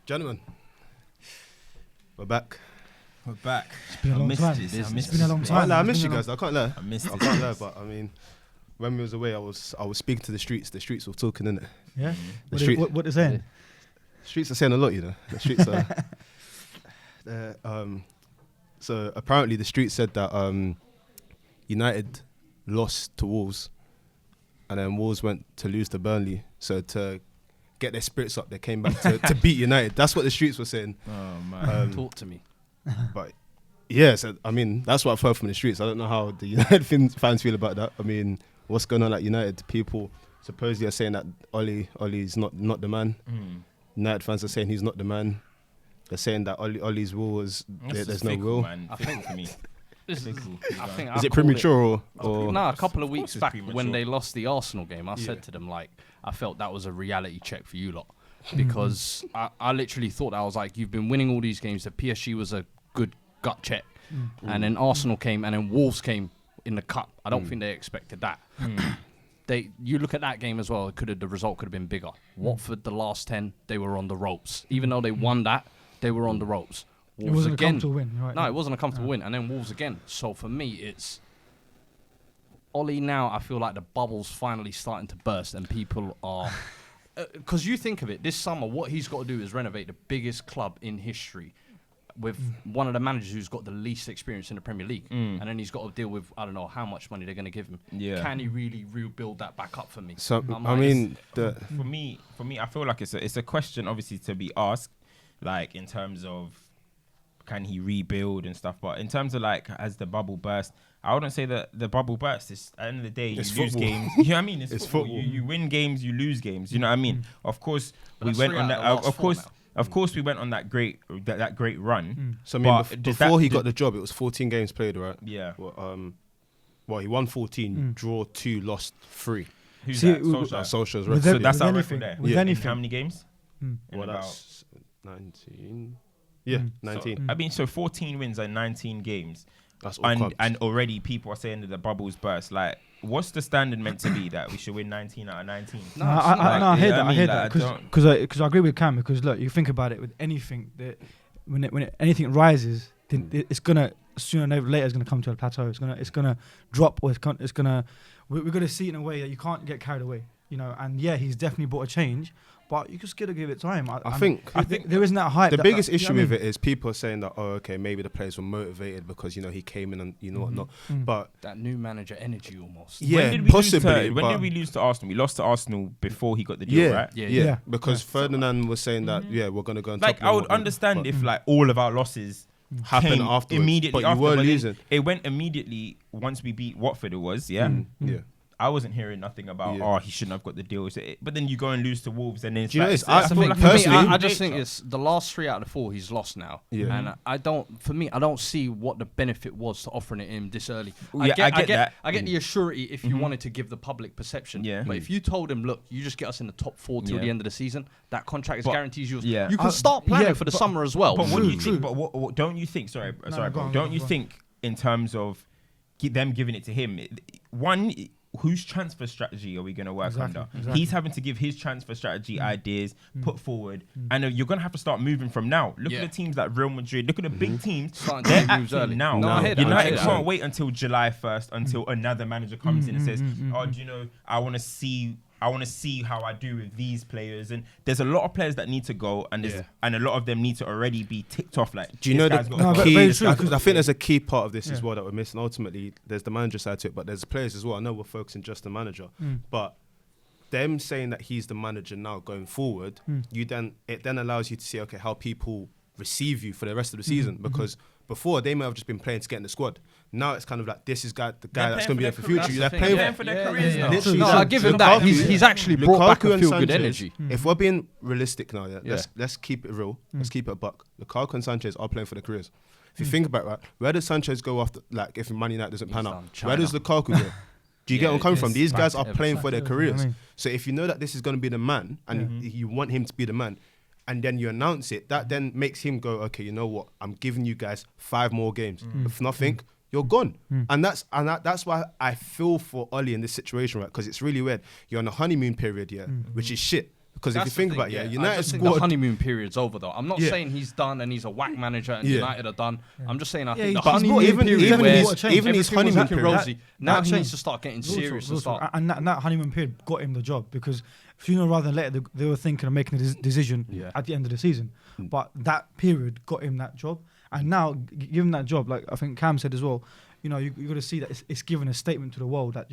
Gentlemen, we're back. We're back. It's been a long time. It's been a long time. I missed you guys. I can't lie. I missed it. I can't lie, but I mean, when we was away, I was speaking to the streets. The streets were talking, innit? Yeah. What they're saying? The streets are saying a lot, you know. The streets are. So apparently, the streets said that United lost to Wolves, and then Wolves went to lose to Burnley. So to get their spirits up, they came back to beat United. That's what the streets were saying. Oh man, talk to me. But yeah, so I mean, that's what I've heard from the streets. I don't know how the United fans feel about that. I mean, what's going on at United? People supposedly are saying that Ollie's not the man. United fans are saying he's not the man. They're saying that Ollie's will was there's no will. Man. I think for me. Is it premature or no? A couple of weeks back premature. when they lost the Arsenal game, I said to them, like, I felt that was a reality check for you lot, because I literally thought, I was like, you've been winning all these games. The PSG was a good gut check, and then Arsenal came, and then Wolves came in the cup. I don't think they expected that. You look at that game as well. The result could have been bigger. Watford, the last 10, they were on the ropes. Even though they won that, they were on the ropes. Wolves it wasn't again, a comfortable win. Right? No, it wasn't a comfortable win. And then Wolves again. So for me, it's Ollie now. I feel like the bubble's finally starting to burst, and people are... Because you think of it, this summer, what he's got to do is renovate the biggest club in history with one of the managers who's got the least experience in the Premier League. And then he's got to deal with, I don't know how much money they're going to give him. Yeah. Can he really rebuild that back up for me? So I mean, for me, I feel like it's a question obviously to be asked, like in terms of can he rebuild and stuff. But in terms of like, has the bubble burst? I wouldn't say that the bubble burst. It's at the end of the day, you lose games. You know what I mean? It's football. You win games, you lose games. You know what I mean? Of course, we went on that. Of course, we went on that great run. So I mean, before he got the job, it was 14 games played, right? Yeah. Well, he won 14, draw 2, lost 3. Who's See, that? Solskjaer's with record. So that's our anything, record there. with In anything. how many games? Well, that's 19. Yeah, 19. So, I mean, so 14 wins and 19 games. That's all clubs. And already people are saying that the bubble's burst. Like, what's the standard meant to be that we should win 19 out of 19? No, I hear that. I hear that like, because I agree with Cam. Because look, you think about it with anything that when anything rises, then it's gonna sooner or later it's gonna come to a plateau. It's gonna drop, or it's gonna we're gonna see it in a way that you can't get carried away. You know, and yeah, he's definitely brought a change, but you just gotta give it time. I think there isn't that hype. The biggest issue with it is people are saying that, oh, okay, maybe the players were motivated because, you know, he came in and you know whatnot. But that new manager energy almost. Yeah, when did we lose to Arsenal? We lost to Arsenal before he got the deal, right? Yeah. Because Ferdinand was saying that, we're gonna go on top. Like, I would understand if like all of our losses happened afterwards, immediately, but you were losing. It went immediately once we beat Watford. It was Yeah. I wasn't hearing nothing about he shouldn't have got the deal. But then you go and lose to Wolves, and then it's I just think it's the last 3 out of the 4 he's lost now, and I don't see what the benefit was to offering it him this early. I get the assurity if you wanted to give the public perception, but if you told him, look, you just get us in the top 4 till the end of the season, that contract is guarantees yours. You can start planning for the summer as well. But what do you think? But what don't you think? Sorry, bro. Don't you think in terms of them giving it to him? One. Whose transfer strategy are we going to work under? Exactly. He's having to give his transfer strategy ideas, put forward, and you're going to have to start moving from now. Look at the teams like Real Madrid. Look at the big teams. They're acting now. United can't wait until July 1st until another manager comes in and says, oh, do you know, I want to see how I do with these players. And there's a lot of players that need to go, and a lot of them need to already be ticked off. Like, do you know the key? I think there's a key part of this as well that we're missing. Ultimately, there's the manager side to it, but there's players as well. I know we're focusing just the manager, but them saying that he's the manager now going forward, it then allows you to see, okay, how people receive you for the rest of the season, because before they may have just been playing to get in the squad. Now it's kind of like, this is the guy that's going to be there for future. They're playing for their careers now. No, I give him that. He's actually brought back a feel-good energy. If we're being realistic now, let's keep it real. Let's keep it a buck. Lukaku and Sanchez are playing for their careers. If you think about it, right, where does Sanchez go after, like, if Man United doesn't pan out? Where does Lukaku go? Do you get where I'm coming from? These guys are playing for their careers. So if you know that this is going to be the man, and you want him to be the man, and then you announce it, that then makes him go, okay, you know what? I'm giving you guys 5 more games. If nothing, you're gone. And that's why I feel for Ollie in this situation, right? Because it's really weird. You're on a honeymoon period, which is shit. Because if you think about it, United's the honeymoon period's over though. I'm not saying he's done and he's a whack manager and United are done. I'm just saying I think the honeymoon period even his honeymoon period rosy. Now he needs to start getting serious and start. And that honeymoon period got him the job because sooner rather than later they were thinking of making a decision at the end of the season. But that period got him that job, and now give him that job. Like I think Cam said as well. You got to see that it's given a statement to the world that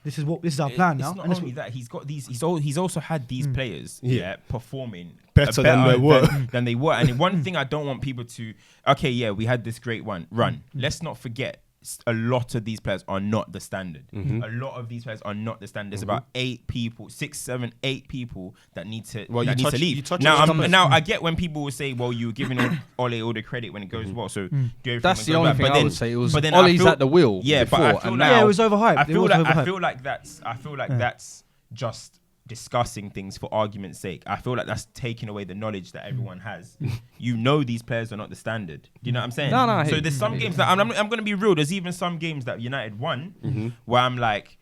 this is our plan now. It's not only that he's got these. He's also had these players performing better than they were. And one thing I don't want people to we had this great run. Let's not forget. A lot of these players are not the standard. A lot of these players are not the standard. There's about 8 people, 6, 7, 8 people that need to leave. Now I get when people will say, "Well, you were giving Olé all the credit when it goes well." So that's the only thing I would say. It was Ollie's at the wheel. Yeah, before, but I feel like it was overhyped. I feel like that's just discussing things for argument's sake. I feel like that's taking away the knowledge that everyone has. These players are not the standard. Do you know what I'm saying? No. So there's some games that I'm going to be real. There's even some games that United won where I'm like,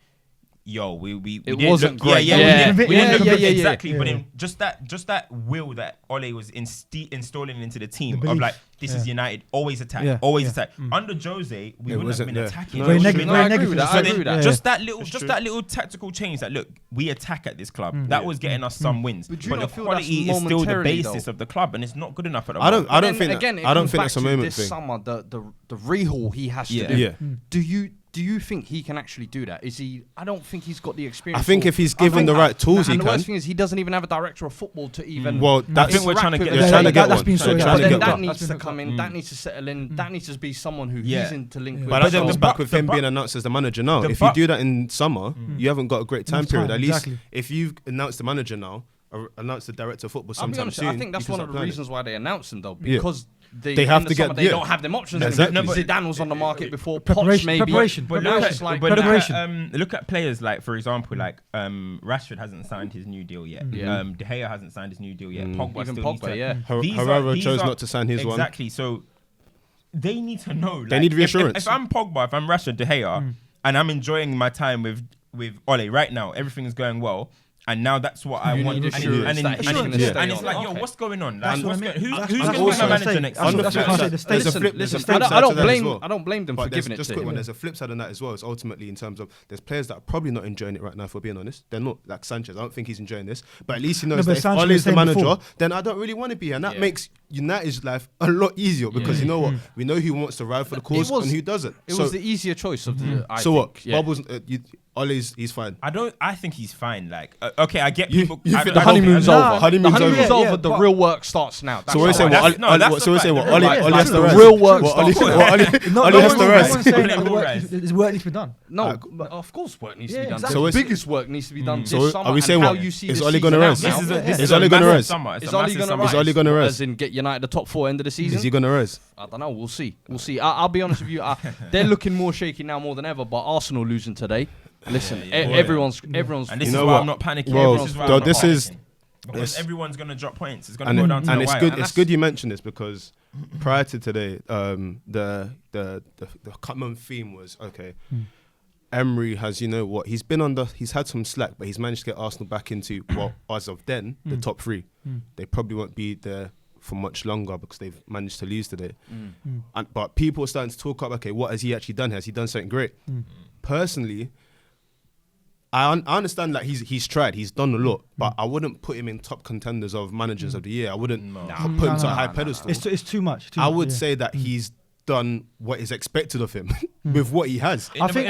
yo, we it wasn't great. Exactly. But then just that will that Olé was installing into the team of like, this is United, always attack. Under Jose, we wouldn't have been attacking. I agree with that. Just that little tactical change that look, we attack at this club. That was getting us some wins. But the quality is still the basis of the club, and it's not good enough at the moment. I don't think that's a moment thing. This summer, the rehaul he has to do. Do you think he can actually do that? Is he? I don't think he's got the experience. I think if he's given the right tools, he can. And the worst thing is he doesn't even have a director of football to even. Well, I think we're trying to get one. But then that needs to come in. That needs to settle in. That needs to be someone who he's in to link with. But that comes back with him being announced as the manager now. If you do that in summer, you haven't got a great time period. At least if you've announced the manager now, announced the director of football sometime soon. I think that's one of the reasons why they announced him though, because. They have to get. They don't have them options. Exactly. Zidane was on the market before. Preparation. But look at players like, for example, like Rashford hasn't signed his new deal yet. De Gea hasn't signed his new deal yet. Pogba still needs to. Herrera chose not to sign his one. Exactly. So they need to know. They need reassurance. If I'm Pogba, if I'm Rashford, De Gea, and I'm enjoying my time with Olé right now, everything is going well. And now that's what I want. And it's like, yo, what's going on? Like, who's going to be my manager next? I don't blame them for giving it to him. There's a flip side on that as well. It's ultimately in terms of there's players that are probably not enjoying it right now. If we're being honest, they're not like Sanchez. I don't think he's enjoying this, but at least he knows that if Ole's the manager, then I don't really want to be, and that makes United's life a lot easier because you know what, we know who wants to ride for the cause and who doesn't. It was the easier choice of the. So what? Bubbles. Ole's he's fine. I think he's fine. Like, okay, I get people. The honeymoon's over. Honeymoon's over. The real work starts now. So we're saying what? Olé has to rest. The real work starts. Olé has to rest. There's work needs to be done. No, of course work needs to be done. So the biggest work needs to be done so this summer. Are we saying what? Is Olé going to rest? Is Olé going to rest? Is Olé going to rest? As in get United the top 4 end of the season? Is he going to rest? I don't know. We'll see. I'll be honest with you. They're looking more shaky now more than ever. But Arsenal losing today. Listen, everyone's. And this is why I'm not panicking. Because everyone's gonna drop points. It's gonna go down to the wire. It's good you mentioned this because prior to today, the common theme was Emery has, he's had some slack, but he's managed to get Arsenal back into as of then the top 3. They probably won't be there for much longer because they've managed to lose today. But people are starting to talk up. Okay, what has he actually done? Has he done something great? Personally. I understand that he's tried, he's done a lot, but I wouldn't put him in top contenders of managers of the year. I wouldn't put him to a high pedestal. It's too much. I would say that he's done what is expected of him with what he has. I think.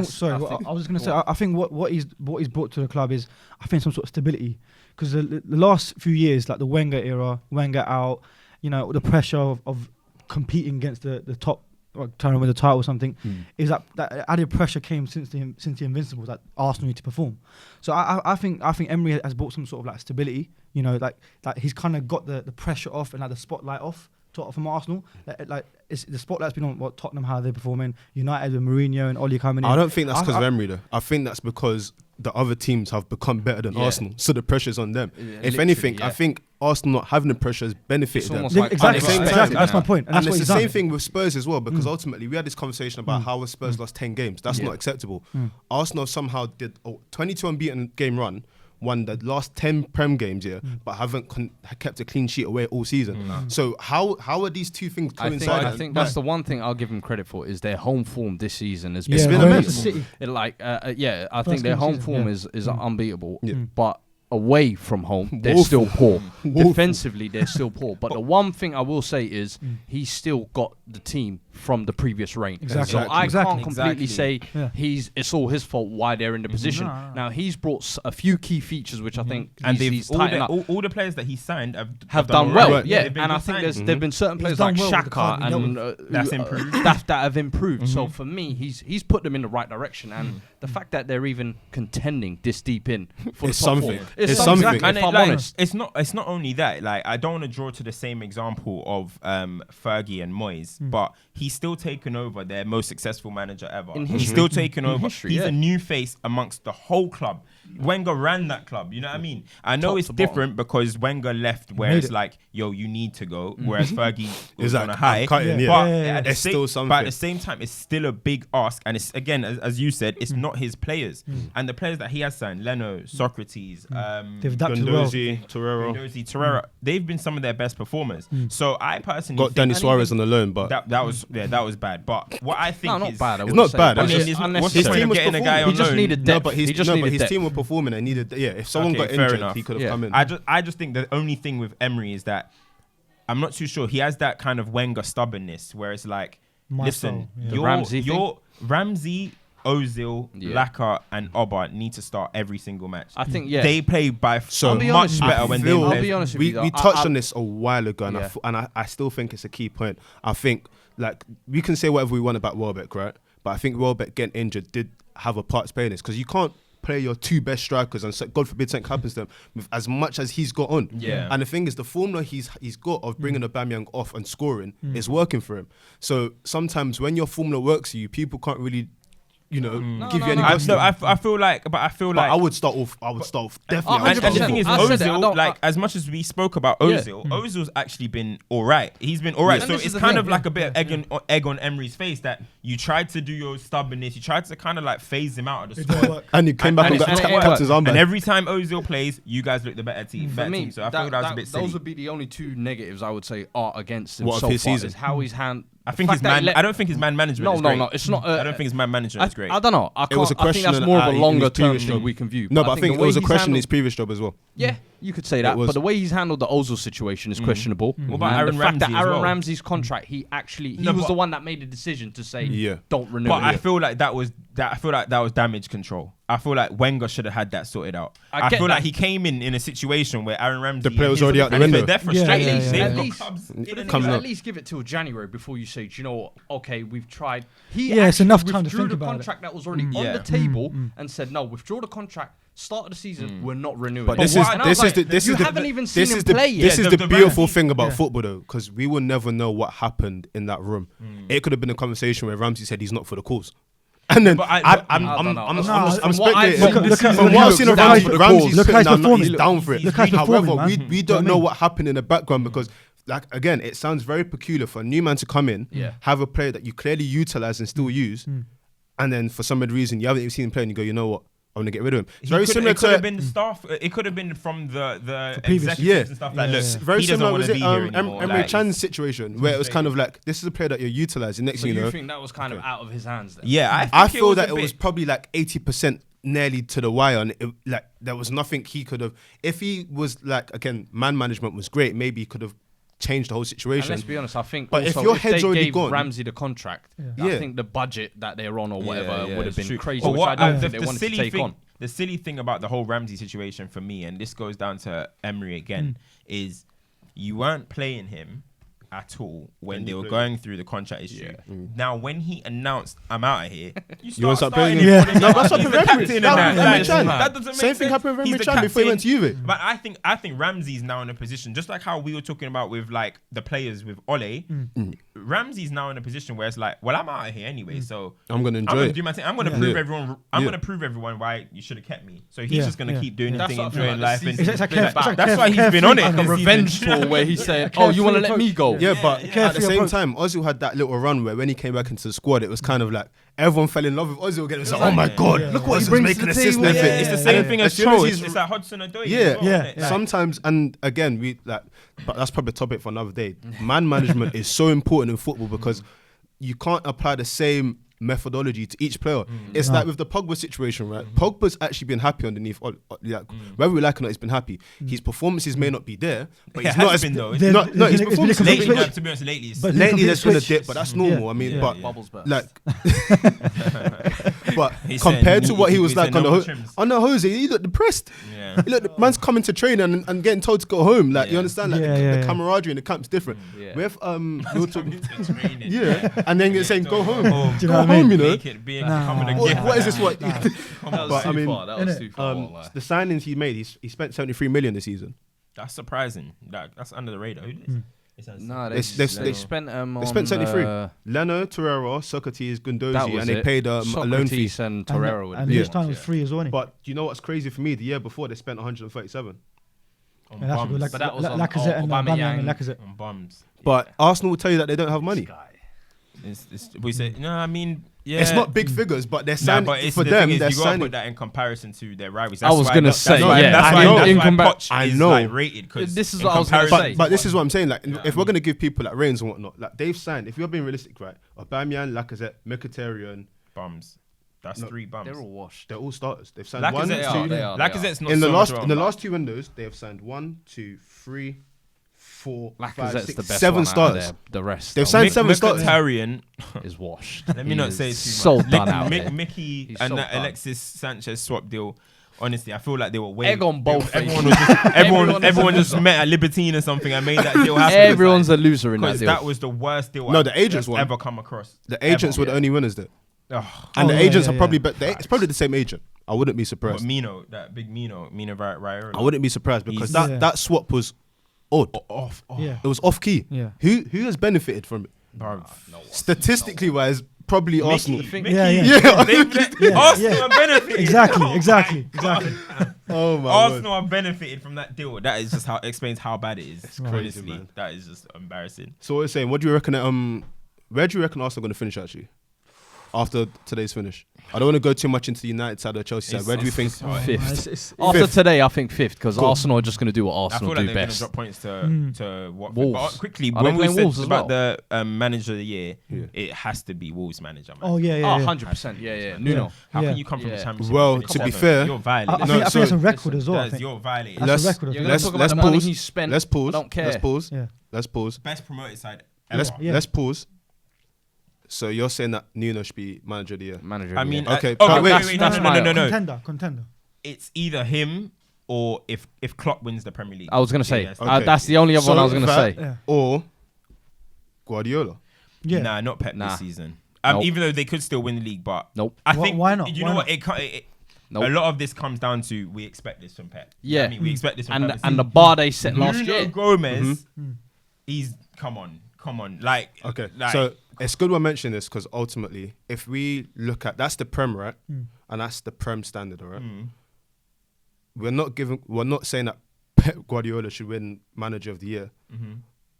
Sorry, I was going to say. I think what he's brought to the club is some sort of stability because the last few years, like the Wenger era, Wenger out, the pressure of competing against the top. Or trying to win the title or something, is that added pressure came since the Invincibles that Arsenal need to perform. So I think Emery has brought some sort of like stability. Like he's kind of got the pressure off and like the spotlight off from Arsenal. The spotlight's been on Tottenham, how they're performing, United with Mourinho and Olé coming in. I don't think that's because of Emery though. I think that's because the other teams have become better than Arsenal, so the pressure's on them. If anything, I think Arsenal not having the pressure has benefited them. Exactly, that's my point. And it's the same thing with Spurs as well, because ultimately we had this conversation about how Spurs lost 10 games. That's not acceptable. Arsenal somehow did a 22 unbeaten game run, won the last 10 Prem games, but haven't kept a clean sheet away all season. So how are these two things coinciding? I think that's the one thing I'll give them credit for is their home form this season has been amazing. I think their home form is unbeatable. But away from home, they're still poor. Defensively, they're still poor. But the one thing I will say is he's still got the team from the previous reign. Exactly. So I can't completely say it's all his fault why they're in the position. Now he's brought a few key features which I think he's tightened up. All the players that he signed have done well. Right. Yeah, and I think there've been certain players like Xhaka and that's improved. that have improved. So for me, he's put them in the right direction, and the fact that they're even contending this deep in for it's the top something. Four, It's something. And if I'm honest, it's not only that. Like I don't want to draw to the same example of Fergie and Moyes, but he's still taken over their most successful manager ever. He's still taken over. He's a new face amongst the whole club. Wenger ran that club. You know what I mean? I know it's different because Wenger left where it's like, yo, you need to go. Whereas Fergie was on a high. But it's still something. But at the same time, it's still a big ask. And it's, again, as you said, it's not his players. And the players that he has signed, Leno, Socrates, they've adapted well. Torreira, they've been some of their best performers. So I personally got Danny Suarez on the loan, but that was bad. But what I think not is bad. It's not bad. I mean, what's the point of getting a guy on loan? He just needed depth. But his team were performing and needed. Yeah, if someone got injured, he could have come in. I just think the only thing with Emery is that I'm not too sure. He has that kind of Wenger stubbornness where it's like, listen, your Ramsey, Ozil, Laka, and Oba need to start every single match. I think they play by much better when they play. I'll be honest with you. We touched on this a while ago, and I still think it's a key point. I think like we can say whatever we want about Welbeck, right? But I think Welbeck getting injured did have a part to play in this because you can't play your two best strikers and God forbid something happens to them with as much as he's got on. And the thing is, the formula he's got of bringing Aubameyang off and scoring is working for him. So sometimes when your formula works for you, people can't really give you any gusto. I feel like I would start off definitely. And the thing is, Ozil, like as much as we spoke about Ozil, Ozil's actually been all right. He's been all right. So it's kind of like a bit of egg on Emery's face that you tried to do your stubbornness. You tried to kind of like phase him out of the squad. And he came back and got captain's armband. And every time Ozil plays, you guys look the better team. So I feel that was a bit silly. Those would be the only two negatives I would say are against him so far. Season? Is how he's handled. I think I don't think his man management is great. No, it's not. I don't think his man management is great. I don't know. It was a question. I think that's more of a longer term thing we can view. No, but I think it was a question in his previous job as well. Yeah, you could say that. But the way he's handled the Ozil situation is questionable. What about Aaron Ramsey? The fact that Aaron Ramsey's contract, he was the one that made the decision to say don't renew. But I feel like that was damage control. I feel like Wenger should have had that sorted out. I feel like he came in a situation where Aaron Ramsey, the player was already out the window. They're frustrated. At least give it till January before you say, do you know what? Okay, we've tried. It's enough time to think about it. Withdrew the contract that was already on the table and said, no, withdraw the contract. Start of the season, we're not renewing. But this is the beautiful thing about football though, because we will never know what happened in that room. It could have been a conversation where Ramsey said he's not for the cause. And then I'm speculating. From what I've seen of Ramsey, he's down for it. However, we don't know what happened in the background because, like, again, it sounds very peculiar for a new man to come in, have a player that you clearly utilize and still use, and then for some reason you haven't even seen him play and you go, you know what? I'm gonna get rid of him. It's very similar to. It could have been the staff. It could have been from the executives and stuff. Like, look, very similar. Was it Emery Chan's situation where it was kind of like, this is a player that you're utilizing. Next thing you know, think that was kind of out of his hands? Then? Yeah, I feel that it was probably like 80% nearly to the wire, and like there was nothing he could have. If he was like, again, man management was great. Maybe he could have changed the whole situation. And let's be honest, I think. But if your head's already gone, Ramsey the contract, I think the budget that they're on or whatever would have been crazy. Which I don't think they wanted to take on. The silly thing about the whole Ramsey situation for me, and this goes down to Emery again, is you weren't playing him at all when they were going through the contract issue. Now, when he announced, I'm out of here, you start playing him. No, that's what happened with Emery Chan. That doesn't make sense. Same thing happened with Emery Chan before he went to Juve. But I think Ramsey's now in a position, just like how we were talking about with like the players with Olé, Ramsey's now in a position where it's like, well, I'm out of here anyway, so I'm gonna enjoy it. Do my thing. I'm gonna prove everyone. I'm gonna prove everyone why you should have kept me. So he's just gonna keep doing his thing, enjoying life. That's why he's been on it. Like a revengeful where he's saying, "Oh, you want to let me go? Yeah, but at the same time, Ozil had that little run where when he came back into the squad, it was kind of like everyone fell in love with Ozil again. It was like, oh my God, look what he's making assists. It's the same thing as Troll. It's like Hudson-Odoi. Yeah. Sometimes, and again, but that's probably a topic for another day. Man management is so important in football because you can't apply the same methodology to each player. It's like with the Pogba situation, right? Pogba's actually been happy underneath, like whether we like or not, he's been happy. His performances may not be there, but he's not as been though. No, his performances lately, to be honest, lately there's been a dip, but that's normal. I mean, but bubbles burst. like, but compared to what he was like on the Jose, he looked depressed. He looked, the man's coming to train and getting told to go home. Like you understand, like the camaraderie in the camp's different. With we were talking, and then you're saying go home. Go home, you know. What is this? What? But I mean, that was too far. The signings he made, he spent 73 million this season. That's surprising. That's under the radar. No, they spent they spent 73. Leno, Torreira, Socrates, Guendouzi, and they paid a loan fee. And Torreira, and this time was free as well. But do you know what's crazy for me? The year before they spent 137. On bums. But that was on Lacazette and Lacazette. On bums. But Arsenal will tell you that they don't have money. We say no. I mean, yeah, it's not big figures, but they're signing for them. They're you gotta signing put that in comparison to their rivals. I was gonna say, that's why Poch is like rated. This is what I was gonna say. But this is what I'm saying. Like, if we're gonna give people like reins and whatnot, like they've signed. If you're being realistic, right? Aubameyang, Lacazette, Mkhitaryan, bums. That's 3 bums. They're all washed. They're all starters. They've signed Lacazette's not in the last 2 windows. They have signed 1, 2, 3, 4, 5, 6, the best 7 starters. The rest they've signed 7 starters. Mkhitaryan is washed. Let me not say too so much. Done out Mickey and that Alexis Sanchez swap deal. Honestly, I feel like they were way. Egg on both. Everyone just met at Libertine or something and made that deal happen. Everyone's a loser in that deal. That was the worst deal. The agents won. Ever come across. The agents were the only winners there. And the agents are probably, it's probably the same agent. I wouldn't be surprised. But Mino Raiola. I wouldn't be surprised because that swap was odd. Off. Yeah. It was off key. Yeah. Who has benefited from it? Statistically wise, probably Arsenal. Arsenal are benefited. Exactly. Oh my Arsenal are benefited from that deal. That is just how explains how bad it is. It's crazy, man. That is just embarrassing. So what you're saying? What do you reckon? Where do you reckon Arsenal are going to finish actually? After today's finish, I don't want to go too much into the United side or Chelsea side. Where do you think? 5th. After today, I think 5th because Arsenal are just going to do what Arsenal do best. I feel like they're going to drop points to Watford. Wolves. But quickly, when we said about the manager of the year, it has to be Wolves manager. Man. Oh yeah. 100%. Yeah. Nuno. How can you come from the Championship? Well, to be fair, you're violating. I think that's a record as well. You're violating. Let's pause. I don't care. Let's pause. Best promoted side. Let's pause. So you're saying that Nuno should be manager of the year? Manager. I mean, okay. Wait, no. Contender. It's either him or if Klopp wins the Premier League. I was gonna say that's the only other one I was gonna say. Or Guardiola. Yeah. Nah, not Pep this season. Even though they could still win the league, but I think why not? You know what? A lot of this comes down to we expect this from Pep. Yeah, I mean, we expect this from Pep. And the bar they set last year. Gomez, he's come on. Okay, so it's good we're mentioning this because ultimately, if we look at that's the Prem, right, and that's the Prem standard, all right. We're not saying that Pep Guardiola should win Manager of the Year,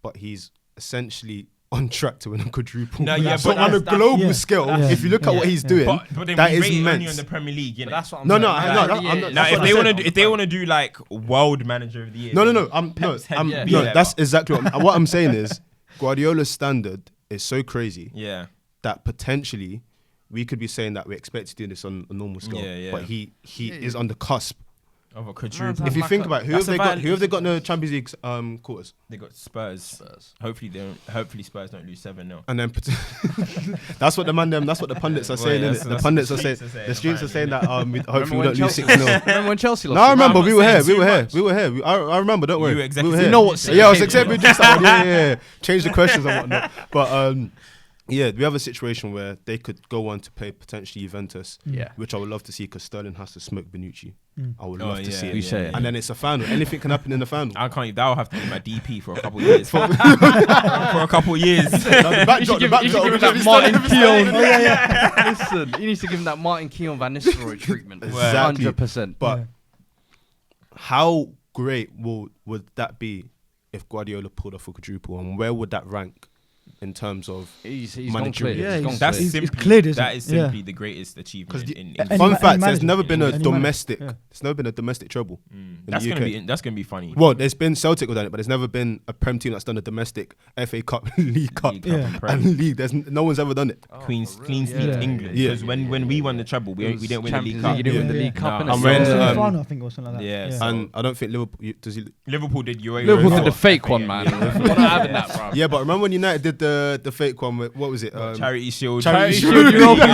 but he's essentially on track to win a quadruple. But on a global scale, if you look at what he's doing, but then that we is rate immense. only on the Premier League. You know? That's what I'm saying. If they want to do like World Manager of the Year, that's exactly what I'm saying is. Guardiola's standard is so crazy that potentially we could be saying that we expect to do this on a normal scale, but he is on the cusp of a quadruple. If you think about who have they got in the Champions League quarters? They got Spurs. Hopefully Spurs don't lose 7-0. And then that's what the pundits are saying. The pundits are saying the streets are saying that hopefully we don't lose 6-0. Remember when Chelsea lost? No, I remember we were here. I remember. Don't worry. You know what? Yeah, I was executive. Yeah. Change the questions and whatnot. But yeah, we have a situation where they could go on to play potentially Juventus, which I would love to see because Sterling has to smoke Benucci. I would love to see it. And then it's a final. Anything can happen in the final. That'll have to be my DP for a couple of years. for a couple of years. You should give him that Martin Keown. Listen, he needs to give him that Martin Keown Van Nistelrooy treatment. 100%. But how great would that be if Guardiola pulled off a quadruple, and where would that rank in terms of he's money gone clear. Yeah, He's gone That's clear. simply cleared, isn't that it? is simply the greatest achievement in fun fact, there's manager. never been a Any manager. domestic. Yeah. There's never been a domestic treble. That's the gonna UK. be funny. Well, there's been Celtic who done it, but there's never been a Prem team that's done a domestic FA Cup, League Cup, and Prem. and League. There's no one's ever done it. Queen's really? League Yeah. England. Yeah. Because when we won the treble, we didn't win the League Champions Cup. League, you didn't win the Yeah. League Cup. No. And innit? when, So, um, final, I think, or something like that. yeah, Yeah. so- And I don't think Liverpool did Europa. Liverpool did as the well. fake one, man. We're not having that, bro. Yeah, but remember when United did the fake one? What was it? Charity Shield. Charity Shield, Shield. Europa League.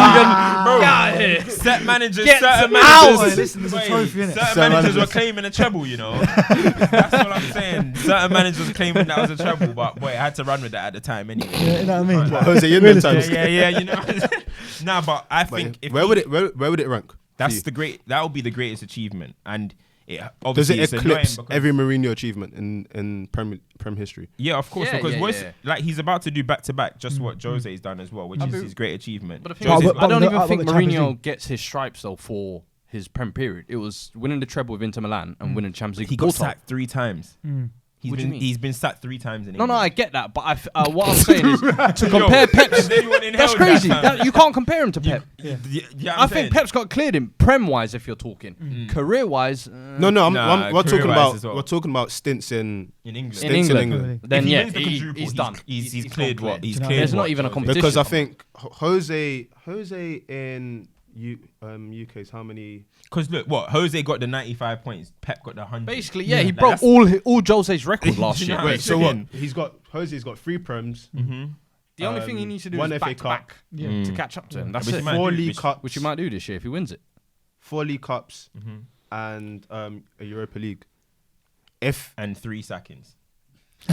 Bro, Get out of here. Set managers, Get certain some managers, out. Listen, there's a trophy, innit? certain Certain managers were managers. claiming a treble, you know. That's what I'm saying. Certain managers claiming that was a treble, but boy, I had to run with that at the time anyway. Yeah, you know what I mean? What, Jose Mourinho Realistic. times. Yeah, you know. Nah, but I But think if where would it rank? that's for you? that would be the greatest achievement, and it Does obviously it it's annoying eclipse because- every Mourinho achievement in Prem history? Yeah, of course, Yeah, because yeah, what's yeah. like he's about to do back to back, just what Jose's done as well, which is his great achievement. But the thing Jose's- is, but I don't the- even but think the Champions Mourinho League. gets his stripes though for his Prem period. It was winning the treble with Inter Milan and winning Champions League. He got Porto. sacked 3 times. What do you mean? He's been sacked 3 times in No, England. I get that, but what I'm saying is to compare Pep's. That's crazy. You can't compare him to Pep. I think Pep's got cleared him Prem-wise, if you're talking career-wise. No, Nah, we're talking career-wise as well. we're talking about stints in England. stints In England. England. Then If he yeah, wins the quadruple, he's done. He's gone cleared clear. what? He's Do you know cleared. There's not what even a Jose- competition. Because I think Jose in UK's how many? Because look, what Jose got the 95 points, Pep got the 100. Basically, yeah, he Like, broke that's- all Jose's record last You year. know, Wait, so what? Chicken. Jose's got 3 Prems, The only thing he needs to do one is FA back to Cup. back to catch up to him. That's Which it. he might 4 do, League which- Cups, Which he might do this year if he wins it. 4 League Cups, and a Europa League. If and 3 sackings.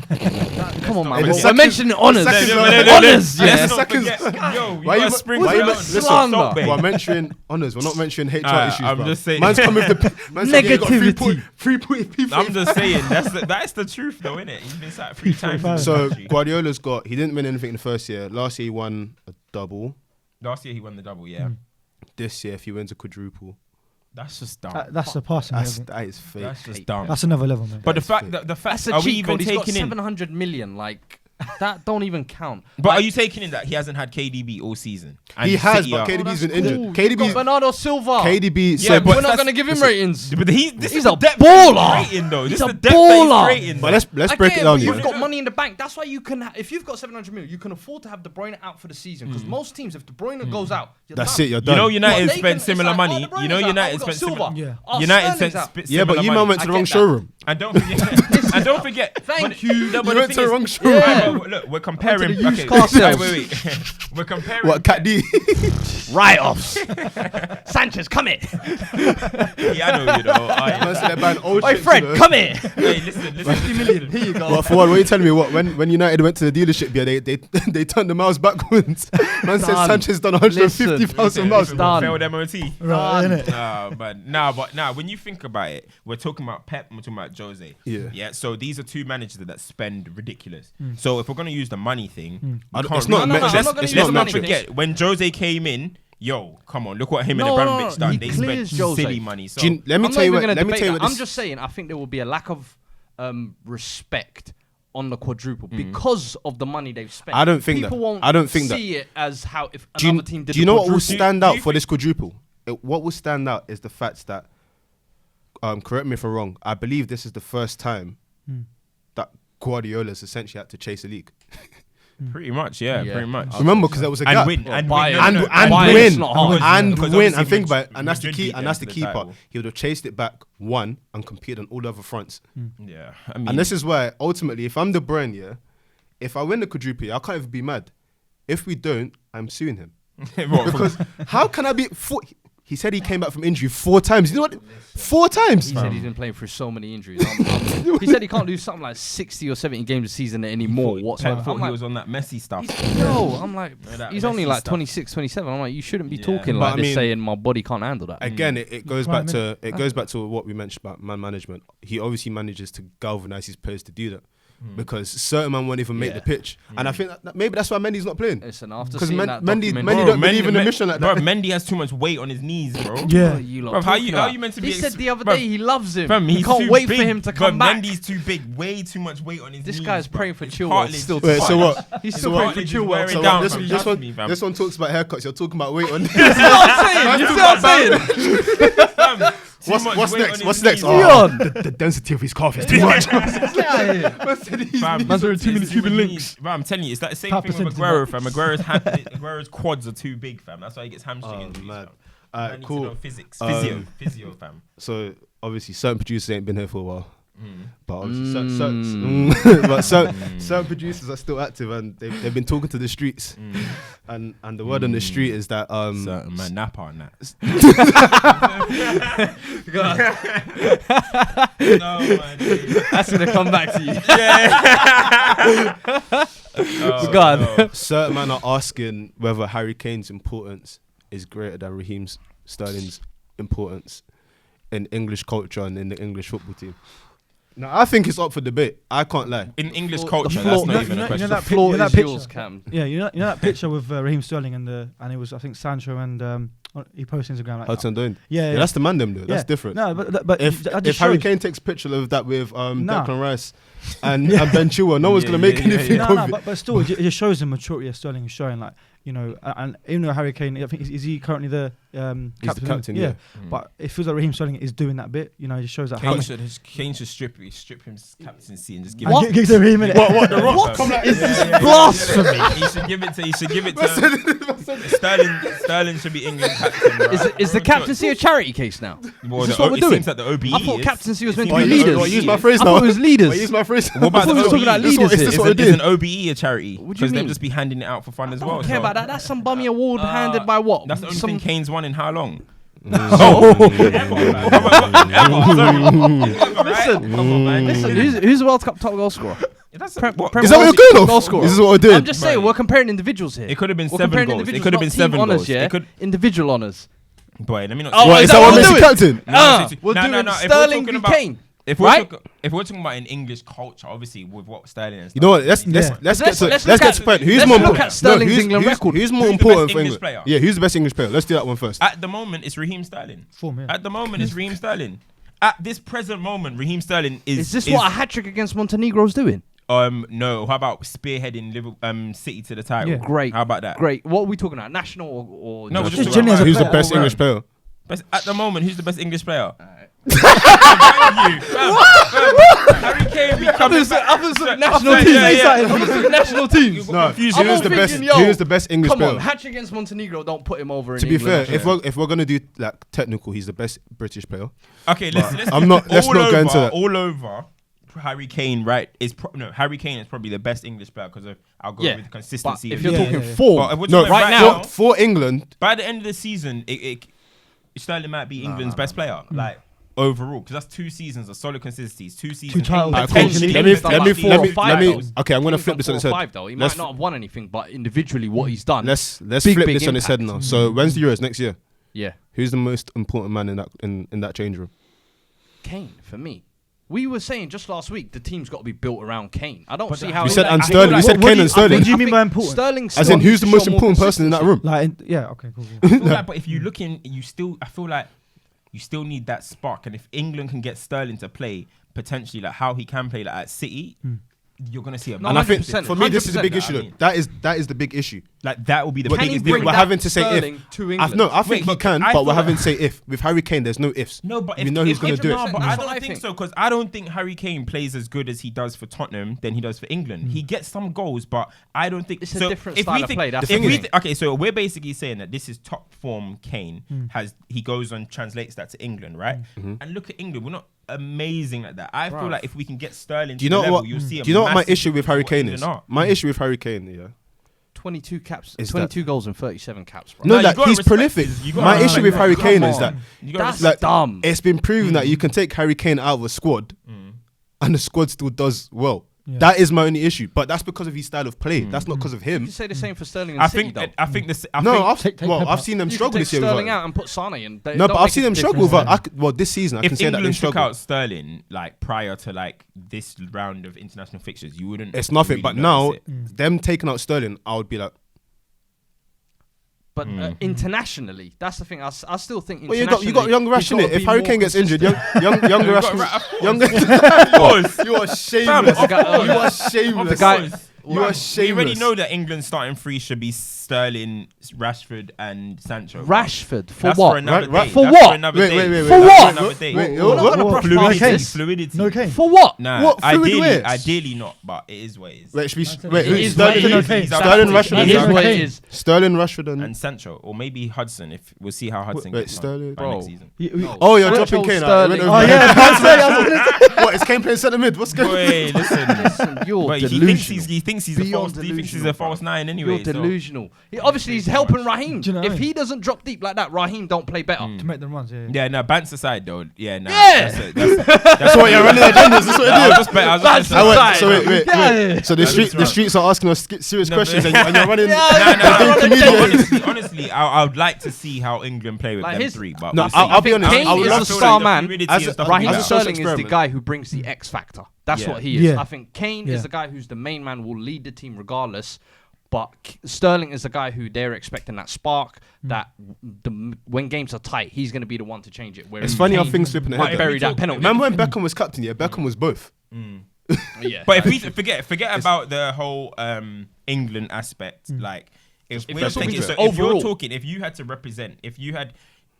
Come on, man. In We're seconds- mentioning honours. seconds- Honours, Let's yeah. not seconds- Yo, Why you spring why you down. listen, slander. we're mentioning honours. We're not mentioning HR Ah, issues. I'm bro. just saying. Man's coming with the man's saying he got Negativity. 3.3 people. I'm just saying that's the truth though, innit? He's been sacked 3 times. in this So country. Guardiola's he didn't win anything in the first year. Last year he won a double. Last year he won the double, yeah. This year if he wins a quadruple, That's just dumb. That's surpassing. that is fake. That's just dumb. That's another level, man. But the That's fact fake. that the fact That's a are we cheat even code. He's got taking in? 700 million. Like that don't even count. But Like, are you taking in that he hasn't had KDB all season? And He has, City but are- KDB's that's been cool. injured. You've KDB's got Bernardo Silva. KDB. Yeah, So, but We're not that's- going to give him ratings. But this He's is a the depth baller. that he's creating, though. This He's is a the depth baller. that he's creating. but let's I break get it down. but Yeah. You've got money in the bank. That's why you can. If you've got 700 million, you can afford to have De Bruyne out for the season. Because most teams, if De Bruyne goes out, you're That's done. it. You're You done. know What, United they spent can- similar it's like, money. De Bruyne's You know out, United we've got spent Silva. similar. Yeah. Oh, United Sterling's spent out. Yeah, but similar you man money. went to the I wrong get that. showroom. And don't forget. And don't forget. Thank you. You went to the wrong showroom. Yeah. Look, we're comparing. the used okay, car sales. wait. We're comparing. What Cat D? Write-offs. Sanchez, come here. Yeah, I know you know. Man said they're buying old My ships, friend, you know. come here. Hey, listen. 50 million. Here you go. What for what are you telling me? What when United went to the dealership? Yeah, they turned the miles backwards. Man said Done. Sanchez done 150,000 miles. Done. Failed MOT. Right, innit? But when you think about it, we're talking about Pep and we're talking about Jose. Yeah. So these are 2 managers that spend ridiculous. So if we're gonna use the money thing, I don't- can't it's not really- metrics. I'm not gonna let's use not the money forget when Jose came in. Yo, come on, look what him No, and no, Abramovich no, done. he They clears spent Jose. silly money. So Let me I'm tell you not what. even Let gonna me debate tell you that. what. I'm just saying, I think there will be a lack of respect on the quadruple because of the money they've spent. I don't think People that. won't I don't think that. see it as how if Do you, another team did do you the know what will quadruple. stand Do out you for this quadruple? What will stand out is the fact that, correct me if I'm wrong, I believe this is the first time that Guardiola's essentially had to chase a league. pretty much, yeah, Yeah. pretty much. Remember, because there was a gap. And win, Well, and Bayern- win, And no, no, and Bayern's win, not hard. and Because win, obviously and think about it, and that's Madrid the key, beat them and that's to the the key part. title. He would have chased it back, won, and competed on all the other fronts. Yeah, I mean, And this is why, ultimately, if I'm De Bruyne, yeah, if I win the quadruple, I can't even be mad. If we don't, I'm suing him. Because how can I be... He said he came back from injury 4 times. You know what? 4 times. He said he's been playing through so many injuries. He said he can't do something like 60 or 70 games a season anymore. Pep Whatsoever. thought I'm he like, was on that messy stuff. I'm like, that he's only Messi like stuff. 26, 27. I'm like, you shouldn't be Yeah. talking But like I this, mean- saying my body can't handle that. Again, it goes Right, back to what we mentioned about man management. He obviously manages to galvanize his players to do that. because certain man won't even make the pitch, and I think that maybe that's why Mendy's not playing. Listen, after Because seeing that Mendy documentary, don't believe in the mission like that. Bro, Mendy has too much weight on his knees, bro. Yeah. Bro, how you meant to be? He said the other day he loves him. Fam, He he's can't too wait big. for him to come Bro, back. Mendy's too big, way too much weight on his knees. This guy's bro. praying for His Chilwell. cartilage Still is Wait, fine. so what? He's His still praying for cartilage is Chilwell. wearing So down, this fam. one, Trust me, fam. this one talks about haircuts. You're talking about weight on. You see what I'm saying? Fam, too much What's weight on next? his What's next? knees, Oh, bro. the density of his calf is too much. Fam, Man's wearing too many it's Cuban his links. knees. Bro, I'm telling you, it's that same Half thing with percent Aguero, fam. Aguero's quads are too big, fam. That's why he gets hamstring injuries, man. fam. I need to know Cool. physics. Um, Physio, fam. So obviously, certain producers ain't been here for a while. But obviously, certain producers are still active, and they've been talking to the streets, and the word on the street is that Certain man, Napa on that. No, man. That's gonna come back to you. Oh, God. no. certain men are asking whether Harry Kane's importance is greater than Raheem Sterling's importance in English culture and in the English football team. Now, I think it's up for debate. I can't lie. In English The culture, floor- that's not even you a know question. that The floor you know is that picture? yours, Cam. Yeah, you know that picture with Raheem Sterling and it was I think Sancho and he posted Instagram like Hudson Doing. yeah, Yeah, that's the man them though. yeah. That's different. No, but If that just Harry shows- Kane takes a picture of that with Nah. Declan Rice and Ben Chilwell, no one's gonna make anything no, of it. but still, it just shows the maturity of Sterling is showing. Like, you know, and even though Harry Kane, I think is he currently the captain? He's the captain, yeah. But it feels like Raheem Sterling is doing that bit. You know, it just shows that how Kane should strip his captaincy and just give and it. gives a Raheem in it. What? The Rock? What? Come like, Blasphemy. He should give it to Sterling should be England captain. Bro. Is the captaincy a charity case now? Well, Is this what we're it doing? seems that the OBE I thought is. captaincy was meant It to be seems- leaders. I use my phrase I now. thought it was leaders. I use my phrase. What about I thought we the were talking OBE? about leaders Is here. this what it Is did? an OBE a charity? What do you Because they'll mean? just be handing it out for fun as I well. don't care so- about that. That's some bummy award handed by what? That's the only Some- thing Kane's won in how long? Listen, who's the World Cup top goal scorer? Is that what you're going off? This is what we're doing. I'm just saying, we're comparing individuals here. It could have been We're 7 comparing goals. individuals, It could have not been team 7 honours, goals. yeah? It could. Individual honours. Boy, let me not. Oh, What, is is that that what what makes we're you doing? captain? We're No, doing no, no. If we're Sterling talking v about- Kane. If we're, Right? if we're talking about an English culture, obviously with what Sterling and stuff. You know what? Let's get to Let's let's look get to at- the point. Who's let's more look important? at Sterling's who's- England who's- record. Who's more Who's the important best for English England? player? Yeah, who's the best English player? Let's do that one first. At the moment, it's Raheem Sterling. Form, yeah. At the moment, it's Raheem Sterling. At this present moment, Raheem Sterling is. Is this what a hat trick against Montenegro's doing? No. How about spearheading Liverpool, City to the title? Yeah. Great. How about that? Great. What are we talking about? National or No, we're Just just generally as a talking Who's the player. best English player? Best, at the moment, who's the best English player? Harry Kane becoming national teams. National teams. No, Confusion. who's the best? thinking, yo, Who's the best English Come on, player? hat trick against Montenegro. Don't put him over. To be fair, if we're gonna do like technical, he's the best British player. Okay, let's I'm not. Let's all not go over, into that. all over. Harry Kane, right? Harry Kane is probably the best English player because I'll go with the consistency. But if of you're the Yeah, talking yeah, yeah. form, But if we're No, talking right now- for England, by the end of the season, Sterling might be England's best player, like overall, because that's 2 seasons of solid consistencies. 2 seasons. titles. England- Cool. potentially Let me- England's let done me- like 4 let or me- 5 let me- titles. Okay, I'm gonna Kane's flip done this on 4 its or head. 5 though. He Let's- might not have won anything, but individually, what he's done. Let's Big, flip big this on its head impact. now. So when's the Euros next year? Yeah, Who's the most important man in that change room? Kane for me. We were saying just last week the team's got to be built around Kane. I don't But see the- how You he- said I and feel Sterling. You like- said Kane and Sterling. What do you I mean think by important? Sterling As still in, who's needs the to most show more important person in that room? Like, yeah, okay, cool. I feel like, but if you're looking, I feel like you still need that spark. And if England can get Sterling to play potentially like how he can play like at City, you're gonna see a. No, And I think 100%, for me, this is the big 100%, issue. I though. mean. That is the big issue. like that will be the Can biggest he difference. bring we're having to say if. Sterling to England? No, I think Wait, he but can, I but feel we're having like- to say if. With Harry Kane, there's no ifs. No, but we if, know he's going to do no, it. but That's I what I don't think think. so because I don't think Harry Kane plays as good as he does for Tottenham than he does for England. He gets some goals, but I don't think It's a different if style we of think, play, that's if the we thing. thi- okay, so we're basically saying that this is top form. Kane he goes on translates that to England, right? And look at England, we're not amazing like that. I feel Bruv. like if we can get Sterling, Do you to know the level, what? you'll see. Do you know what my massive issue with Harry difference Kane what is? England are. My issue with Harry Kane, yeah. 22 caps, Is 22 goals and 37 caps, bro. No, you like gotta he's respect prolific. his- you gotta My respect issue with his- Harry come Kane is on. that You gotta That's respect- dumb. it's been proven that you can take Harry Kane out of a squad, and the squad still does well. Yeah. That is my only issue. But that's because of his style of play. That's not because of him. You say the same for Sterling and City, though. I've seen them struggle this year. Sterling out and put Sane in. No, but I've seen them struggle. This season, I can say that they England took struggle. out Sterling like prior to like this round of international fixtures, you wouldn't. It's nothing. Really But now, it. them taking out Sterling, I would be like. But internationally, that's the thing. I still think. Well, you got young Rash in it. If Harry Kane gets injured, young Rash. You are shameless. You are shameless. You are shameless. We already know that England's starting three should be Sterling, Rashford, and Sancho. Rashford for That's what? For another day. For That's what? For another Wait, day. wait, wait, For wait, what? Another day. Wait, We're not gonna brush past this. Fluidity. No Kane. For what? Nah, What? Fluid where? ideally not, but it is what it is. Wait, It is Sterling, what it is. Sterling, Rashford, It is what it is. Sterling, Rashford, And Sancho, or maybe Hudson. If we'll see how Hudson Wait, gets Sterling. on by Bro. next season. Oh, you're Sancho, dropping Kane. Sterling. Oh yeah. What is Kane playing centre mid? What's going on? Wait, listen. You're Wait, delusional. he thinks he's a false nine anyway. You're delusional. Obviously, he's helping Raheem. Do you know what I If mean? he doesn't drop deep like that, Raheem don't play better. To make them runs, yeah. Yeah, no, bants aside though. Yeah, no. Yeah. That's So what, you're running agendas? That's what I you was do? just bet. That's I was just So wait. Yeah. So the streets are asking us serious questions, and you're running. honestly, I would like to see how England play with Like them three. But No, we'll see. I'll be honest. Kane I would is love a to star see- man. Raheem as a social Sterling is the experiment. guy who brings the X factor. That's Yeah. what he is. Yeah. I think Kane Yeah. is the guy who's the main man, will lead the team regardless. But Sterling is the guy who they're expecting that spark, that when games are tight, he's going to be the one to change it. It's funny how things flipping might ahead. bury that penalty. Remember when Beckham was captain? Yeah, Beckham was both. Yeah. But if we forget about the whole England aspect, like if If we're that's what taking, we do. so if you're Overall. talking, if you had to represent, if you had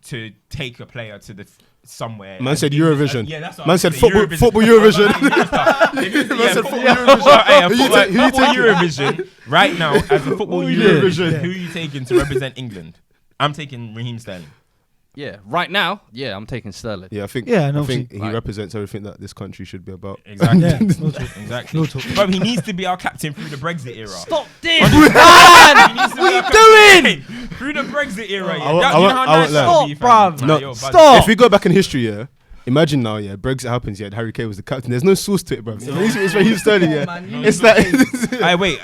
to take a player to the somewhere. Man said Eurovision. Yeah, that's what Man I said was football Eurovision. Man said football Eurovision. Football Eurovision. Right now, as a football Eurovision. Eurovision, who are you taking to represent England? I'm taking Raheem Sterling. Yeah, right now, I'm taking Sterling. Yeah, I think he Like- represents everything that this country should be about. Exactly. Yeah. Exactly. But he needs to be our captain through the Brexit era. Stop this, He man! needs to What be are our you doing? captain through the Brexit era? I won't- Yeah. I You know won't- how I nice won't that let would be, Stop, fam? No, Nah, you're buzzing. stop. If we go back in history, imagine now, Brexit happens, Harry Kane was the captain. There's no source to it, bro. It's Raheem Sterling, It's like... I wait.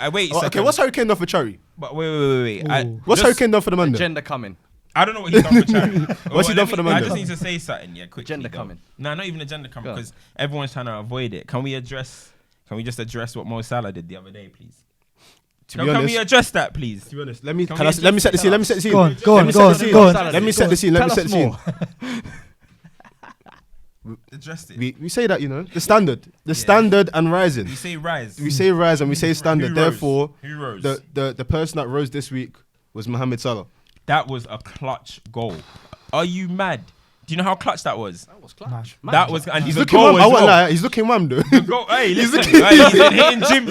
Okay, what's Harry Kane done for charity? But wait. What's Harry Kane done for the Monday? Agenda coming. I don't know what he's done for charity. What's he done for the I Monday? just need to say something, quickly. Agenda though. coming. No, not even agenda coming, Go on. because everyone's trying to avoid it. Can we just address what Mo Salah did the other day, please? Can we address that, please? To be honest, let me Can we let me set the scene. Let me set the scene. Go on. Let me set the scene. Tell us more. Address it. We say that, the standard and rising. We say rise. We say rise and we say standard. Who rose? Therefore, Who rose? the person that rose this week was Mohamed Salah. That was a clutch goal. Are you mad? Do you know how clutch that was? That was clutch. That was, and He's he's a looking goal wham. as I won't well. lie. He's looking wham though. Go, hey, listen, he's hitting gym.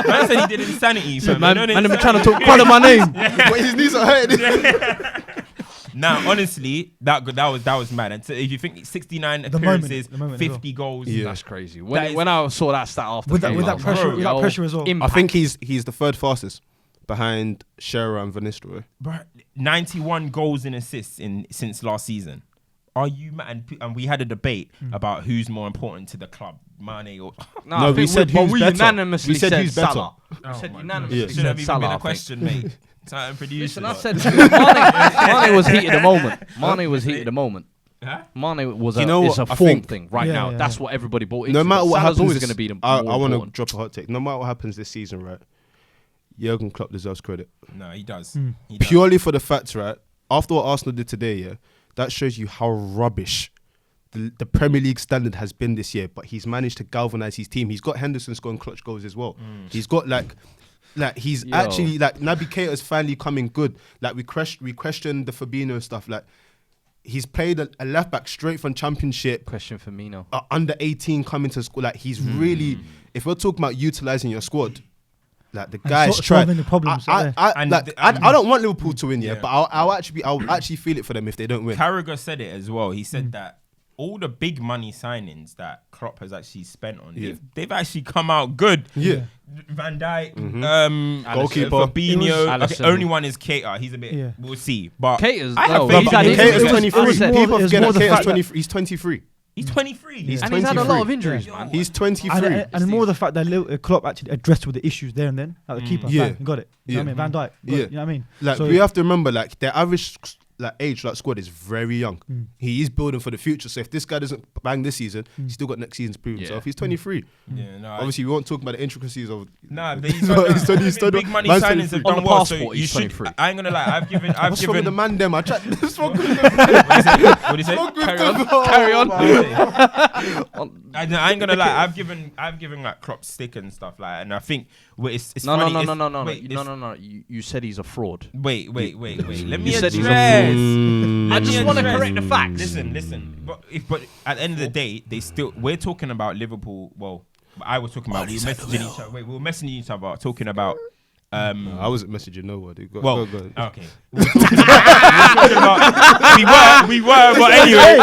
Man said he did insanity. So Man, I'm trying to talk quite of my name. Wait, his knees are hurting. Now, honestly, that was mad. And so if you think 69 appearances, the moment 50 goals, Yeah. That's crazy. When I saw that stat after With the game, that I was pressure, like, with that yo, pressure as well. I impact. think he's the third fastest behind Shearer and Van Nistelrooy. bro, 91 goals and assists since last season. Are you mad? And we had a debate about who's more important to the club, Mane or... No, I we think said who's we better. unanimously We said who's better. Salah. We said unanimously Shouldn't have said even Salah. been I a think. question, mate. Time producer. Listen, I said Mane was heat of the moment. Mane was heat of the moment. Huh? Mane was You know it's a what? I form think- thing right Yeah, now. yeah, That's yeah. what everybody bought into. No matter what Salah's happens, always going to be the I more want to important. drop a hot take. No matter what happens this season, right? Jurgen Klopp deserves credit. No, he does. Mm. He does. Purely for the fact, right? After what Arsenal did today, that shows you how rubbish the Premier League standard has been this year. But he's managed to galvanise his team. He's got Henderson scoring clutch goals as well. He's got he's Yo. actually Naby Keita's finally coming good. Like we questioned the Fabinho stuff. Like he's played a left back straight from Championship. Question for Mino. Under 18 coming to school. Like he's really. If we're talking about utilising your squad. Like the guy's trying. solving the problems. I don't want Liverpool to win, but I'll actually feel it for them if they don't win. Carragher said it as well. He said that all the big money signings that Klopp has actually spent on, they've actually come out good. Yeah. Van Dijk, Goalkeeper. Fabinho. Alisson. Okay, only one is Keita. He's a bit. Yeah. We'll see. But Keita's I have no, faith he's in had him. his- Keita's it was- 23. I said- People it was forget more that the fact Keita's 23. He's 23. He's 23. He's and he's had a lot of 23. injuries, Yeah. man. He's 23. And more the fact that Klopp actually addressed with the issues there and then, like the keeper, Yeah. bang, he got it. You know what I mean? Van Dijk, got it, you know what I mean? Like So- we have to remember, like their average age squad is very young. He is building for the future. So if this guy doesn't bang this season, he's still got next season to prove himself. He's 23. Yeah, no, Obviously, we won't talk about the intricacies of. Nah, he's still big money man's signings 23. have On done the well. So passport, you he's should. 23. I ain't gonna lie. I've given. What's wrong with the man them? I tried. What's wrong with them? What do you say? Carry on. I ain't gonna lie. I've given like Klopp stick and stuff like, and I think it's No. funny. Wait, no. You said he's a fraud. Wait. Let me You said he's a address. I just want to correct the facts. Listen. But at the end of the day, we're talking about Liverpool. Well, I was talking about we were messaging each other talking about. I wasn't messaging nobody. Go. Okay. We were, but anyway,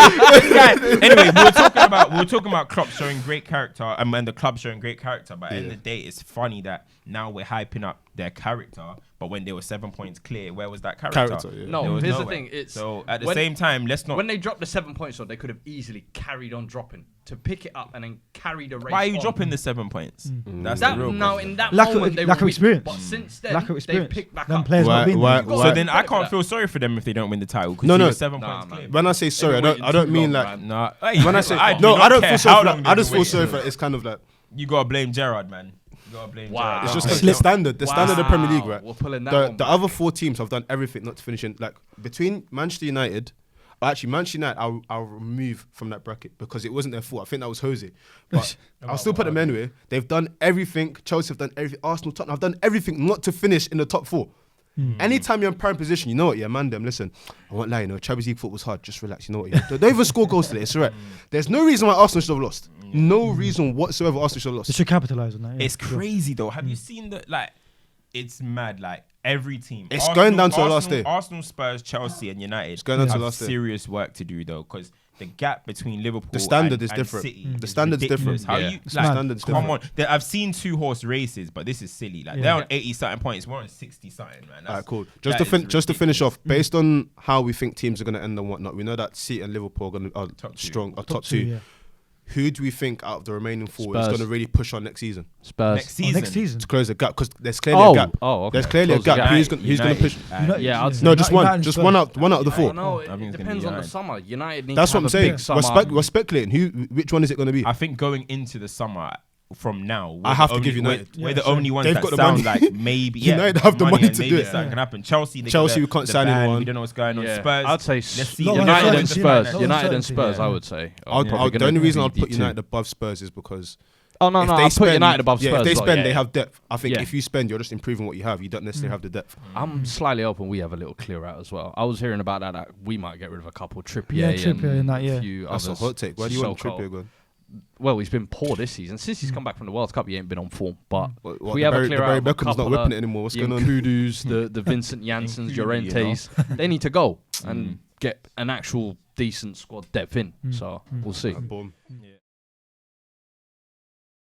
we were talking about Klopp showing great character and the club showing great character. But at the end of the day, it's funny that now we're hyping up their character, but when they were 7 points clear, where was that character? No, here's the thing. It's so at the same time, let's not. When they dropped the 7 points, they could have easily carried on dropping to pick it up and then carry the race. Why are you on. dropping the 7 points? That's That, the real no, question. in that Lack moment of- they lack were of experience. But since then, Lack of experience. they picked back Them up. players not being there. So then I can't feel sorry for them if they don't win the title. No. 7 Nah, points man. clear. When I say sorry, They've been I don't waiting mean too like. long, Nah. When I say I do no, not I don't care feel sorry how for long that. I they've just been feel sorry waiting. for. It's kind of like You gotta blame Gerrard, man. You gotta blame Wow. Gerrard. it's just Okay. the standard. The standard of the Premier League, right? We're pulling that one The back. other 4 teams have done everything not to finish in. Like between Manchester United. Actually, Manchester United, I'll remove from that bracket because it wasn't their fault. I think that was Jose. But I'll still put them anyway. They've done everything. Chelsea have done everything. Arsenal, Tottenham have done everything not to finish in the top 4. Anytime you're in prime position, you know what, man, them, listen, I won't lie, Champions League football was hard. Just relax, you know what, Don't even score goals today, it's all right. There's no reason why Arsenal should have lost. No reason whatsoever Arsenal should have lost. They should capitalise on that. Yeah. It's crazy though. Have you seen the it's mad. Like every team. It's going down to the last day. Arsenal, Spurs, Chelsea, and United. It's going down to have the last day. serious work to do though, because the gap between Liverpool The standard is and different. City The is standard's ridiculous. different. How Yeah. you The like, standard's come different. on. I've seen 2-horse races, but this is silly. Like they're on 80 something points. We're on 60 something, man. Alright, cool. that Just is to finish ridiculous. off, based on how we think teams are going to end and whatnot, we know that City and Liverpool are Top two. strong, are top two, two. yeah. Who do we think out of the remaining 4 is Spurs. going to really push on next season Spurs. Next season. Next season. to close the gap? Because there's clearly a gap. Okay. There's clearly Close a the gap. Who's going to push? Yeah, I'd say- No, just United one. and Just Spurs. one out of the I 4. don't know. I think It it's gonna depends be on the United. summer. United need That's to what I'm have a saying. big summer. We're speculating. Which one is it going to be? I think going into the summer from now, we're I have the to give only- United. We're Yeah, the sure. only ones They've that got the sound money. like maybe. United have the money and to maybe do it. something can happen. Chelsea, we we can't the sign ban, anyone. We don't know what's going on. Yeah. Spurs, I'd say let's see. No, United and uncertainty, Spurs. man. United and Uncertainty, Spurs, yeah. I would say. The only reason I'll put United above Spurs is because Oh no, if no, they I'll put spend, United above Spurs. if they as well, spend, yeah, they yeah. have depth. I think Yeah. if you spend, you're just improving what you have. You don't necessarily have the depth. I'm slightly open. We have a little clear out as well. I was hearing about that we might get rid of a couple. Trippier, Yeah, Trippier and that, yeah. a few That's a others. hot take. Why do you want So-called. Trippier going? Well, he's been poor this season. Since he's come back from the World Cup, he ain't been on form. But What, we have a clear out Barry of a Beckham's not couple whipping of it anymore. What's the going on? Nkudus, the Vincent Janssens, Nkudu, you know. Llorentes. They need to go and get an actual decent squad depth in. So we'll see. Boom. Yeah.